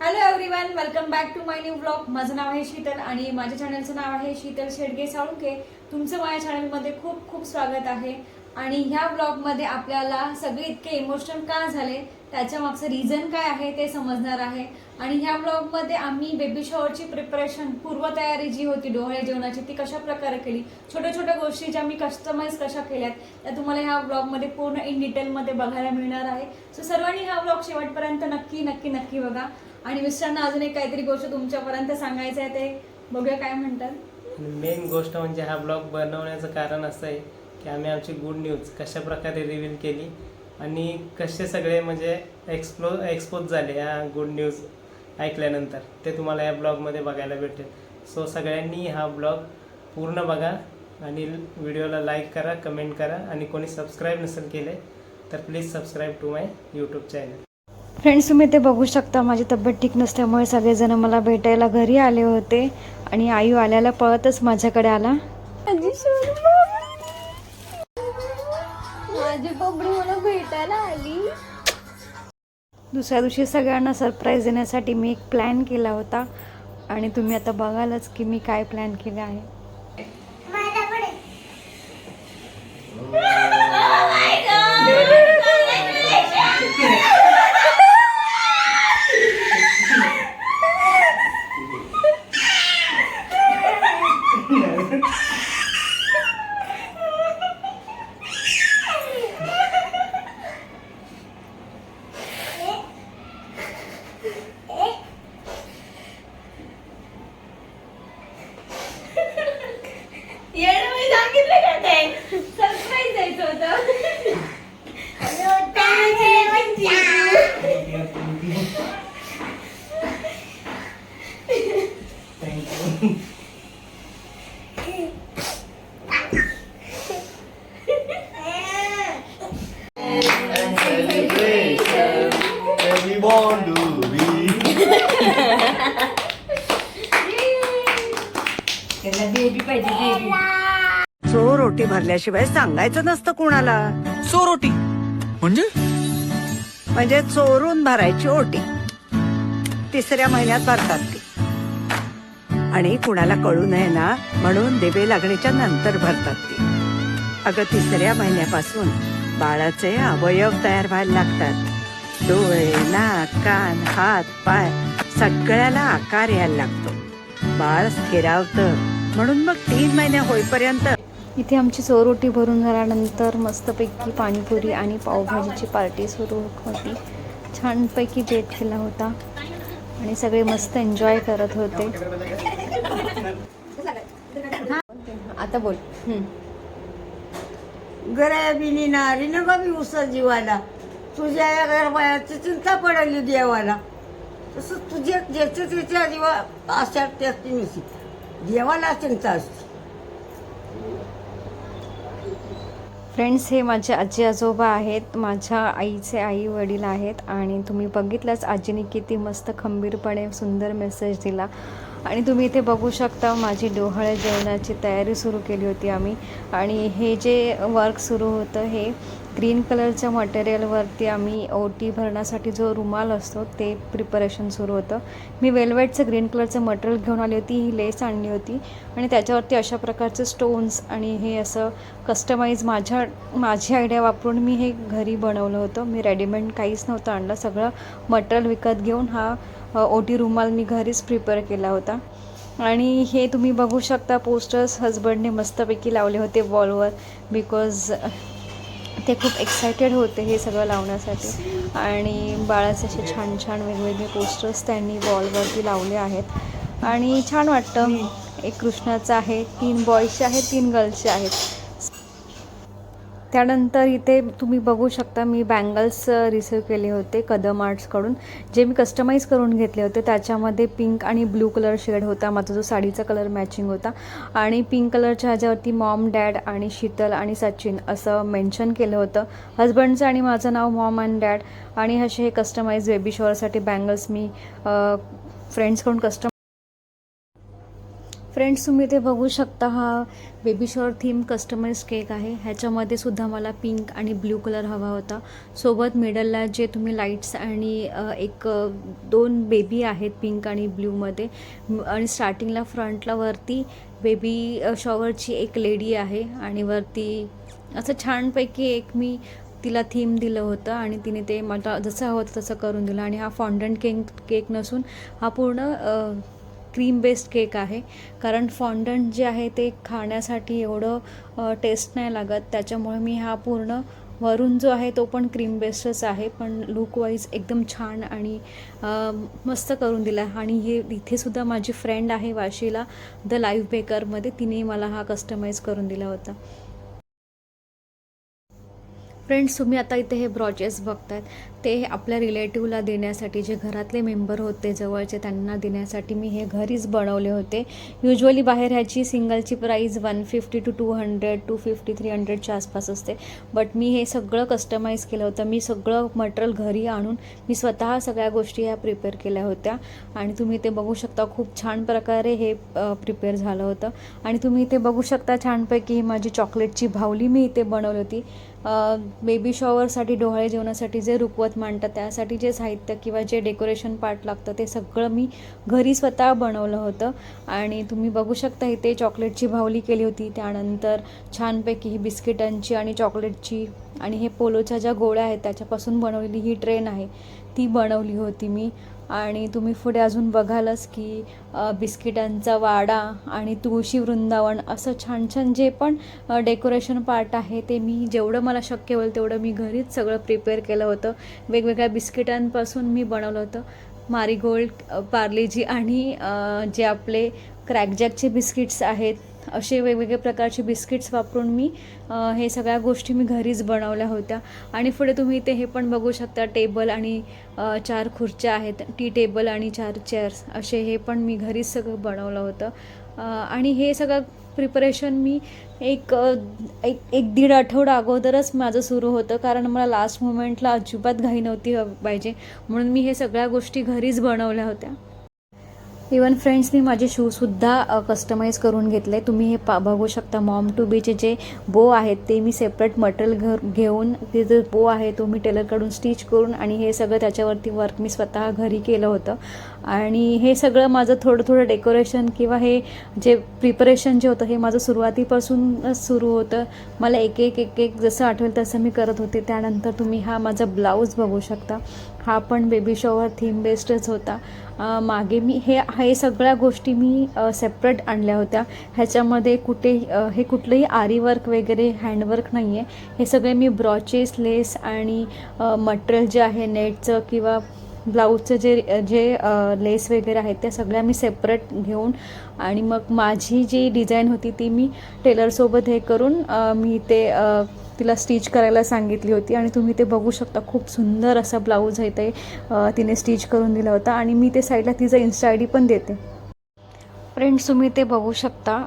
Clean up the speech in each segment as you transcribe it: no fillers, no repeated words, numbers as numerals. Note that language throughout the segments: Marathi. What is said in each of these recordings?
Hello everyone, welcome back to my new blog. माझं नाव आहे शीतल आणि माझ्या चॅनलचं नाव आहे शीतल शेडगे साळुंखे. तुमचं माझ्या चॅनलमध्ये खूप खूप स्वागत आहे. आणि ह्या ब्लॉगमध्ये आपल्याला सगळे इतके इमोशनल का झाले त्याच्या मागचं रिझन काय आहे ते समजणार आहे. आणि ह्या ब्लॉगमध्ये आम्ही बेबी शॉवरची प्रिपरेशन, पूर्वतयारी जी होती डोहाळे जेवणाची ती कशा प्रकारे केली, छोट्या छोट्या गोष्टी ज्या मी कस्टमाइज कशा केल्यात त्या तुम्हाला ह्या ब्लॉगमध्ये पूर्ण इन डिटेलमध्ये बघायला मिळणार आहे. सो सर्वांनी हा ब्लॉग शेवटपर्यंत नक्की नक्की नक्की बघा. आणि मिस्टरांना अजून एक काहीतरी गोष्ट तुमच्यापर्यंत सांगायचं आहे, ते बघूया काय म्हणतात. मेन गोष्ट म्हणजे हा ब्लॉग बनवण्याचं कारण असं आहे की आम्ही आमची गुड न्यूज कशा प्रकारे रिव्हील केली आणि कसे सगळे म्हणजे एक्सपोज झाले या गुड न्यूज ऐकल्यानंतर ते तुम्हाला या ब्लॉगमध्ये बघायला भेटेल. सो सगळ्यांनी हा ब्लॉग पूर्ण बघा आणि व्हिडिओला लाईक करा, कमेंट करा आणि कोणी सबस्क्राईब नसेल केले तर please subscribe to my YouTube channel. Friends, तुम्ही ते बघू शकता, माझी तब्येत ठीक नसल्यामुळे सगळेजण मला भेटायला घरी आले होते आणि आयू आल्याला पळतच माझ्याकडे आला. माझी बबडी मला भेटायला आली. दुसऱ्या दिवशी सगळ्यांना सरप्राईज देण्यासाठी मी एक प्लॅन केला होता आणि तुम्ही आता बघालच की मी काय प्लॅन केला आहे. सरप्राईज द्यायचं होतं. बेबी पाहिजे, बेबी. चो रोटी भरल्याशिवाय सांगायचं नसतं कुणाला. सो रोटी म्हणजे चोरून भरायची ओटी 3ऱ्या महिन्यात भरतात ती. आणि कुणाला कळू नये ना म्हणून दिवे लागणीच्या नंतर भरतात ती. अगं 3ऱ्या महिन्यापासून बाळाचे अवयव तयार व्हायला लागतात. डोळे, नाक, कान, हात, पाय सगळ्याला आकार यायला लागतो. बाळ स्थिरावतं म्हणून मग 3 महिने होईपर्यंत. इथे आमची चोरोटी भरून झाल्यानंतर मस्तपैकी पाणीपुरी आणि पावभाजीची पार्टी सुरू होती. छानपैकी जेट केला होता आणि सगळे मस्त एन्जॉय करत होते. आता बोल. गराबिनी नारी न गमी उसा जीवाला, तुझ्या या गरबायाची चिंता पडली देवाला. तसं तुझ्या ज्याच्या त्याच्या जीवा आशा त्याची नसी, देवाला चिंता असते. फ्रेंड्स, हे माझे आजी आजोबा आहेत, माझ्या आईचे आई वडील आहेत. आणि तुम्ही बघितलंच आजीने किती मस्त खंबीरपणे सुंदर मेसेज दिला. आणि तुम्ही इथे बघू शकता माझी डोहाळे जेवणाची तयारी सुरू केली होती आम्ही. आणि हे जे वर्क सुरू होतं हे ग्रीन कलरच्या मटेरियलवरती आम्ही ओटी भरण्यासाठी जो रुमाल असतो ते प्रिपरेशन सुरू होतं. मी वेल्वेटचं ग्रीन कलरचं मटेरियल घेऊन आली होती, ही लेस आणली होती आणि त्याच्यावरती अशा प्रकारचे स्टोन्स आणि हे असं कस्टमाइज माझी आयडिया वापरून मी हे घरी बनवलं होतं. मी रेडीमेड काहीच नव्हतं आणलं, सगळं मटेरियल विकत घेऊन हा ओटी रुमाल मी घरीच प्रिपेअर केला होता. आणि हे तुम्ही बघू शकता पोस्टर्स हजबंडने मस्तपैकी लावले होते वॉलवर, बिकॉज ते खूप एक्सायटेड होते हे सगळं लावण्यासाठी. आणि बाळाचे असे छान छान वेगवेगळे पोस्टर्स त्यांनी वॉलवरती लावले आहेत आणि छान वाटतं. एक कृष्णाचं आहे, 3 बॉयजचे आहेत, 3 गर्ल्सचे आहेत. त्यानंतर इथे तुम्ही बघू शकता मी बँगल्स रिसीव केले होते कदम आर्ट्सकडून, जे मी कस्टमाइज करून घेतले होते. त्याच्यामध्ये पिंक आणि ब्लू कलर शेड होता, माझा जो साडीचा कलर मॅचिंग होता. आणि पिंक कलरच्या ह्याच्यावरती मॉम, डॅड आणि शीतल आणि सचिन असं मेन्शन केलं होतं. हजबंडचं आणि माझं नाव मॉम अँड डॅड. आणि असे हे कस्टमाइज बेबी शॉवरसाठी बँगल्स मी फ्रेंड्सकडून फ्रेंड्स, तुम्ही ते बघू शकता, हा baby shower theme customise cake आहे. ह्याच्यामध्ये सुद्धा मला पिंक आणि ब्ल्यू कलर हवा होता. सोबत मिडलला जे तुम्ही लाईट्स आणि एक 2 बेबी आहेत पिंक आणि ब्ल्यूमध्ये. आणि स्टार्टिंगला फ्रंटला वरती बेबी शॉवरची एक लेडी आहे आणि वरती असं छानपैकी एक मी तिला थीम दिलं होतं आणि तिने ते मला जसं हवं होतं तसं करून दिलं. आणि हा फॉन्डंट केक नसून हा पूर्ण क्रीम बेस्ड केक आहे. कारण फॉन्डंट जे आहे ते खाण्यासाठी एवढं टेस्ट नाही लागत, त्याच्यामुळे मी हा पूर्ण वरून जो आहे तो पण क्रीम बेस्डच आहे, पण लुकवाईज एकदम छान आणि मस्त करून दिला. आणि हे इथेसुद्धा माझी फ्रेंड आहे वाशीला, द लाईव्ह बेकरमध्ये, तिने मला हा कस्टमाइज करून दिला होता. फ्रेंड्स, तुम्ही आता इथे हे ब्रॉचेस बघतायत, ते आपल्या रिलेटिव्हला देण्यासाठी, जे घरातले मेंबर होते जवळचे त्यांना देण्यासाठी मी हे घरीच बनवले होते. युजली बाहेर ह्याची सिंगलची प्राईस 150 to 200, 250, 300च्या आसपास असते. बट मी हे सगळं कस्टमाइज केलं होतं. मी सगळं मटेरियल घरी आणून मी स्वतः सगळ्या गोष्टी ह्या प्रिपेअर केल्या होत्या. आणि तुम्ही ते बघू शकता, खूप छान प्रकारे हे प्रिपेअर झालं होतं. आणि तुम्ही इथे बघू शकता छानपैकी ही माझी चॉकलेटची बाहुली मी इथे बनवली होती. बेबी शॉवरसाठी, डोहाळे जेवणासाठी जे रुकवत मांडतात त्यासाठी जे साहित्य किंवा जे डेकोरेशन पार्ट लागतं ते सगळं मी घरी स्वतः बनवलं होतं. आणि तुम्ही बघू शकता इथे चॉकलेटची बाहुली केली होती. त्यानंतर छानपैकी ही बिस्किटांची आणि चॉकलेटची आणि हे पोलोच्या ज्या गोळ्या आहेत त्याच्यापासून बनवलेली ही ट्रेन आहे ती बनवली होती मी. आणि तुम्ही पुढे अजून बघालच की बिस्किटांचा वाडा आणि तुळशी वृंदावन असं छान छान जे पण डेकोरेशन पार्ट आहे ते मी जेवढं मला शक्य होईल तेवढं मी घरीच सगळं प्रिपेअर केलं होतं. वेगवेगळ्या बिस्किटांपासून मी बनवलं होतं. मारीगोल्ड, पार्लेजी आणि जे आपले क्रॅकजॅकचे बिस्किट्स आहेत, असे वेगवेगळे प्रकारचे बिस्किट्स वापरून मी हे सगळ्या गोष्टी मी घरीच बनवल्या होत्या. आणि पुढे तुम्ही इथे हे पण बघू शकता, टेबल आणि 4 खुर्च्या आहेत, टी टेबल आणि 4 चेअर्स, असे हे पण मी घरीच सगळं बनवलं होतं. आणि हे सगळं प्रिपरेशन मी एक 1-1.5 आठवडा अगोदरच माझं सुरू होतं, कारण मला लास्ट मोमेंटला अजिबात घाई नव्हती पाहिजे, म्हणून मी हे सगळ्या गोष्टी घरीच बनवल्या होत्या. इवन फ्रेंड्स, मी माझे शूसुद्धा कस्टमाइज करून घेतले. तुम्ही हे बघू शकता, मॉम टू बीचे जे बो आहेत ते मी सेपरेट मटेरियल घेऊन ते जो बो आहे तो मी टेलरकडून स्टिच करून आणि हे सगळं त्याच्यावरती वर्क मी स्वतः घरी केलं होतं. आणि हे सगळं माझं थोडं डेकोरेशन किंवा हे जे प्रिपरेशन जे होतं हे माझं सुरुवातीपासूनच सुरू होतं. मला एक जसं आठवेल तसं मी करत होते. त्यानंतर तुम्ही हा माझा ब्लाऊज बघू शकता, हा पण बेबी शॉवर थीम बेस्डच होता. मागे मी हे सगळ्या गोष्टी मी सेपरेट आणल्या होत्या. ह्याच्यामध्ये हे कुठलंही आरी वर्क वगैरे हँडवर्क नाही आहे. हे सगळे मी ब्रॉचेस, लेस आणि मटेरियल जे आहे नेटचं किंवा ब्लाऊजचं जे लेस वगैरे आहेत त्या सगळ्या मी सेपरेट घेऊन आणि मग माझी जी डिझाईन होती ती मी टेलरसोबत हे करून मी ते तिला स्टिच करायला सांगितली होती. आणि तुम्ही ते बघू शकता, खूप सुंदर असा ब्लाऊज आहे ते तिने स्टिच करून दिला होता. आणि मी ते साईडला तिचा इन्स्टा ID पण देते. फ्रेंड्स, तुम्ही ते बघू शकता,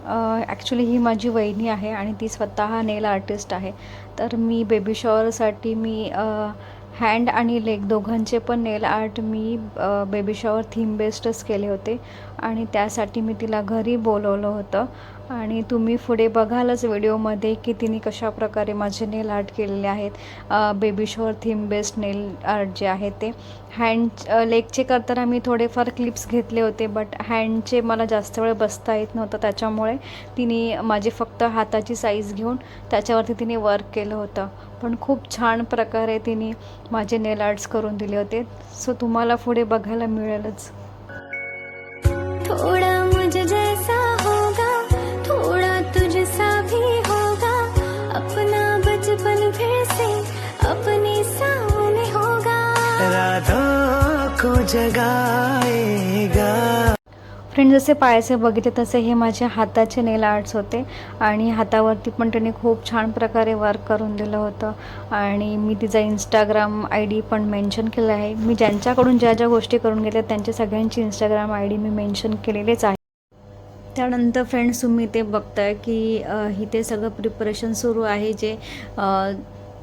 ॲक्च्युली ही माझी वहिनी आहे आणि ती स्वतः नेल आर्टिस्ट आहे. तर मी बेबी शॉवरसाठी मी हँड आणि लेग दोघांचे पण नेल आर्ट मी बेबी शॉवर थीम बेस्डच केले होते आणि त्यासाठी मी तिला घरी बोलवलं होतं. आणि तुम्ही पुढे बघालच व्हिडिओमध्ये की तिने कशा प्रकारे माझे नेल आर्ट केलेले आहेत. बेबी शॉवर थीम बेस्ड नेल आर्ट जे आहे ते लेगचे करताना मी थोडेफार क्लिप्स घेतले होते, बट हँडचे मला जास्त वेळ बसता येत नव्हतं, त्याच्यामुळे तिने माझी फक्त हाताची साईज घेऊन त्याच्यावरती तिने वर्क केलं होतं. पण खूप छान प्रकारे तिने माझे नेल आर्ट्स करून दिले होते. सो तुम्हाला पुढे बघायला मिळेलच. थोड़ा मुझे जैसा होगा, थोड़ा तुझसा भी होगा, अपना बचपन फिर से अपने सामने होगा, रातों को जगाएगा. फ्रेंड्स, जसे पायाचे बघितले तसे हे माझ्या हाताचे नेल आर्ट्स होते आणि हातावरती पण त्याने खूप छान प्रकारे वर्क करून दिलं होतं. आणि मी तिचा इंस्टाग्राम ID पण मेन्शन केलं आहे. मी ज्यांच्याकडून ज्या ज्या गोष्टी करून घेतल्या त्यांच्या सगळ्यांची इंस्टाग्राम ID मी मेन्शन केलेलेच आहे. त्यानंतर फ्रेंड्स, तुम्ही ते बघताय की इथे सगळं प्रिपरेशन सुरू आहे. जे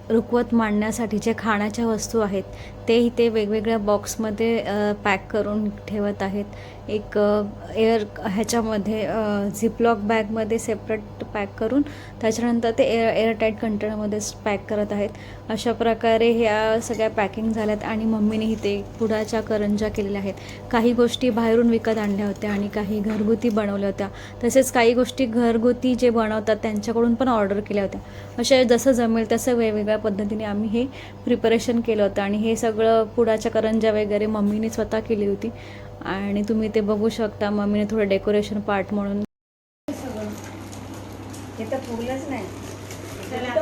रुकवत मांडण्यासाठी जे खाण्याच्या वस्तू आहेत ते इथे वेगवेगळ्या बॉक्समध्ये पॅक करून ठेवत आहेत। एक ह्याच्यामध्ये झिपलॉक बॅगमध्ये सेपरेट पॅक करून त्याच्यानंतर ते एअरटाईट कंटेनरमध्येच पॅक करत आहेत। अशा प्रकारे ह्या सगळ्या पॅकिंग झाल्यात आणि मम्मीने इथे पुडाच्या करंज्या केलेल्या आहेत। काही गोष्टी बाहेरून विकत आणल्या होत्या आणि काही घरगुती बनवल्या होत्या, तसेच काही गोष्टी घरगुती जे बनवतात त्यांच्याकडून पण ऑर्डर केल्या होत्या। अशा जसं जमेल तसं वेगवेगळ्या पद्धतीने आम्ही हे प्रिपरेशन केलं होतं आणि हे सगळं पुडाच्या करंज्या वगैरे मम्मीने स्वतः केली होती आणि तुम्ही ते बघू शकता। मम्मीने थोडं डेकोरेशन पार्ट म्हणून फुलच नाही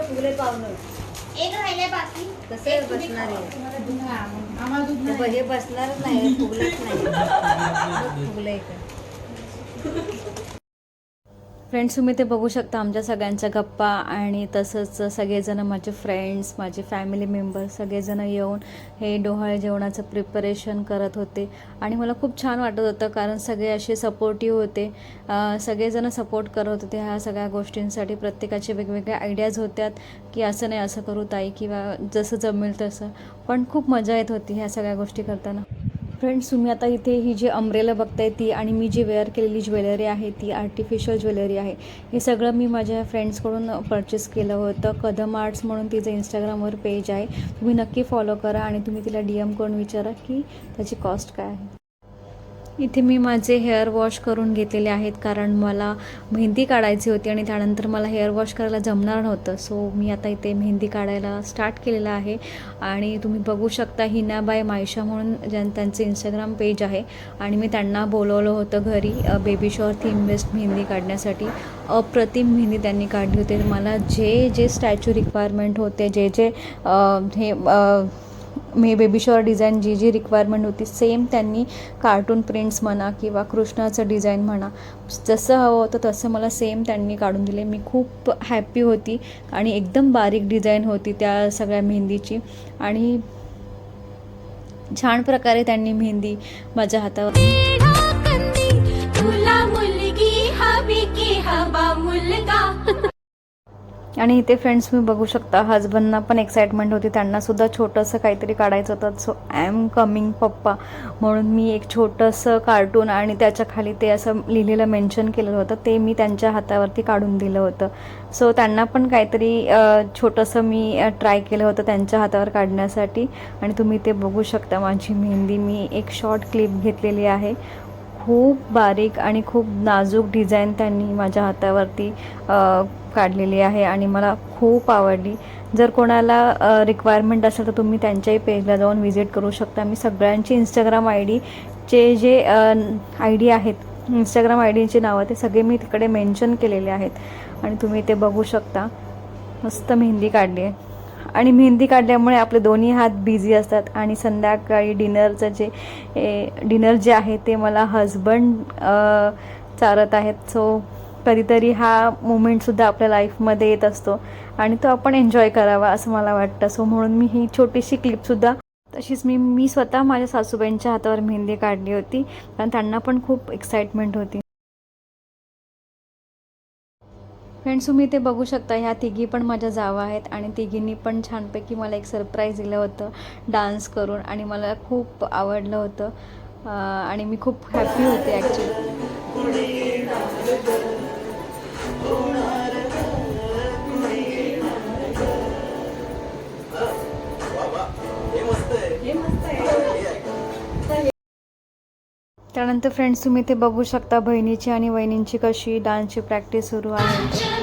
फुले पावलं एक राहिले बाकी कसं बसणार आहे हे बसणारच नाही फुगलंच नाही फुगलंय का फ्रेंड्स तुम्ही ते बघू शकता आमच्या सगळ्यांच्या गप्पा आणि तसंच सगळेजण माझे फ्रेंड्स माझे फॅमिली मेंबर्स सगळेजण येऊन हे डोहाळे जेवणाचं प्रिपरेशन करत होते आणि मला खूप छान वाटत होतं कारण सगळे असे सपोर्टिव्ह होते। सगळेजण सपोर्ट करत होते ह्या सगळ्या गोष्टींसाठी। प्रत्येकाचे वेगवेगळ्या आयडियाज होत्यात की असं नाही असं करू ताई किंवा जसं जमेल तसं, पण खूप मजा येत होती ह्या सगळ्या गोष्टी करताना। फ्रेंड्स तुम्ही आता इथे ही जी अम्ब्रेला बघताय ती आणि मी जी वेअर केलेली ज्वेलरी आहे ती आर्टिफिशियल ज्वेलरी आहे। हे सगळं मी माझ्या फ्रेंड्सकडून परचेस केलं होतं। कदम आर्ट्स म्हणून तिचं इंस्टाग्रामवर पेज आहे, तुम्ही नक्की फॉलो करा आणि तुम्ही तिला DM करून विचारा की त्याची कॉस्ट काय आहे। इथे मी माझे हेअर वॉश करून घेतलेले आहेत कारण मला मेहंदी काढायची होती आणि त्यानंतर मला हेअर वॉश करायला जमणार नव्हतं। सो मी आता इथे मेहंदी काढायला स्टार्ट केलेलं आहे आणि तुम्ही बघू शकता हिना बाय मायशा म्हणून त्यांचं इंस्टाग्राम पेज आहे आणि मी त्यांना बोलवलं होतं घरी baby shower theme based mehndi काढण्यासाठी। अप्रतिम मेहंदी त्यांनी काढली होती। मला जे जे स्टॅच्यू रिक्वायरमेंट होते जे जे हे मी बेबी शॉवर डिझाईन जी जी रिक्वायरमेंट होती सेम त्यांनी कार्टून प्रिंट्स म्हणा किंवा कृष्णाचं डिझाईन म्हणा जसं हवं होतं तसं मला सेम त्यांनी काढून दिले। मी खूप हॅप्पी होती आणि एकदम बारीक डिझाईन होती त्या सगळ्या मेहंदीची आणि छान प्रकारे त्यांनी मेहंदी माझ्या हातावर तुला मुलगी हवी की हवा मुलगा आणि इथे फ्रेंड्स तुम्ही बघू शकता हजबंडना पण एक्साइटमेंट होती, त्यांनासुद्धा छोटंसं काहीतरी काढायचं होतं। सो आय एम कमिंग पप्पा म्हणून मी एक छोटंसं कार्टून आणि त्याच्या खाली ते असं लिहिलेलं मेन्शन केलेलं होतं ते मी त्यांच्या हातावरती काढून दिलं होतं। सो त्यांना पण काहीतरी छोटंसं मी ट्राय केलं होतं त्यांच्या हातावर काढण्यासाठी आणि तुम्ही ते बघू शकता माझी मेहंदी मी एक शॉर्ट क्लिप घेतलेली आहे। खूप बारीक आणि खूप नाजूक डिझाईन त्यांनी माझ्या हातावरती काढलेली आहे आणि मला खूप आवडली। जर कोणाला रिक्वायरमेंट असेल तर तुम्ही त्यांच्याही पेजला जाऊन व्हिजिट करू शकता। मी सगळ्यांची इंस्टाग्राम आयडीचे जे ID आहेत इंस्टाग्राम आयडीचे नावं ते सगळे मी तिकडे मेन्शन केलेले आहेत आणि तुम्ही ते बघू शकता। मस्त मेहंदी काढली आहे आणि मेहंदी काढल्यामुळे आपले दोन्ही हात बिझी असतात आणि संध्याकाळी डिनर जे आहे ते मला हजबंड चारत आहेत। सो कधीतरी हा मोमेंटसुद्धा आपल्या लाईफमध्ये येत असतो आणि तो आपण एन्जॉय करावा असं मला वाटतं। सो म्हणून मी ही छोटीशी क्लिपसुद्धा तशीच मी स्वतः माझ्या सासूबाईंच्या हातावर मेहंदी काढली होती कारण त्यांना पण खूप एक्साइटमेंट होती। फ्रेंड्स तुम्ही ते बघू शकता ह्या तिघी पण माझ्या जावा आहेत आणि तिघींनी पण छानपैकी मला एक सरप्राईज दिलं होतं डान्स करून आणि मला खूप आवडलं होतं आणि मी खूप हॅपी होते ॲक्च्युली। त्यानंतर फ्रेंड्स तुम्ही ते बघू शकता बहिणीची आणि वहिनींची कशी डान्सची प्रॅक्टिस सुरू आहे।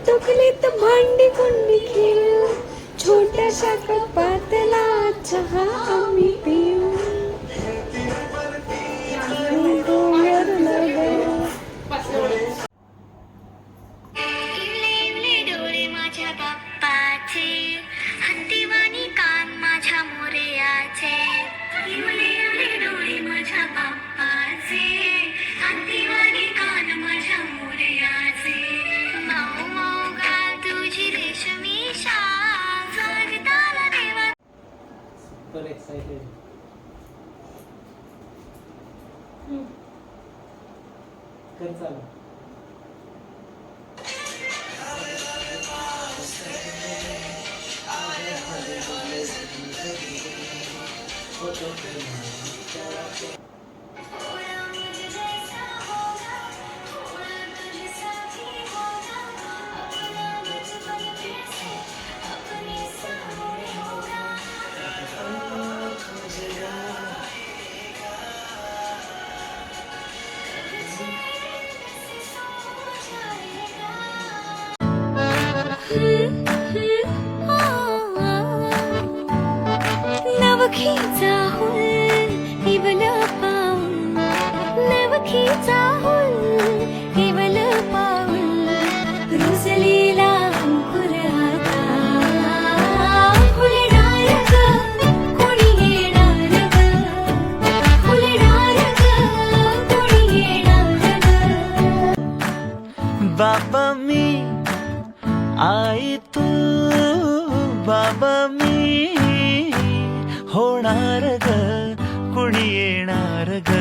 टोकलेत भांडी कुंडी खेळू छोट्याशा कपातला चहा आम्ही पिऊ इवले इवले डोळे माझ्या बाप्पाचे हत्तीवाणी कान माझ्या मोरयाचे इवले इवले डोळे माझ्या बाप्पाचे हत्तीवाणी कान माझ्या मोरयाचे माऊ माऊ घाल तुझी रेशमी शाल जगताला देवा सुपर एक्साइटेड. कर चालू. थोड़ा मुझ जैसा होगा थोड़ा तुझ साथी होगा अपना बचपन फिर से अपने सामने होगा कभी चैन से सो जाएगा नवखीचा हुल इवल पाऊल नवखीचा हुल इवल पाऊल रुजलेला अंकुर आता फुलणार ग कोणी येणार ग फुलणार ग कोणी येणार ग बाबा मी आई तू बाबा मी होणार ग कुणी येणार ग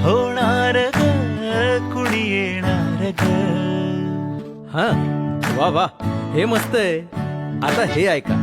होणार ग कुणी येणार ग. हा वा वा हे मस्त आहे. आता हे ऐका.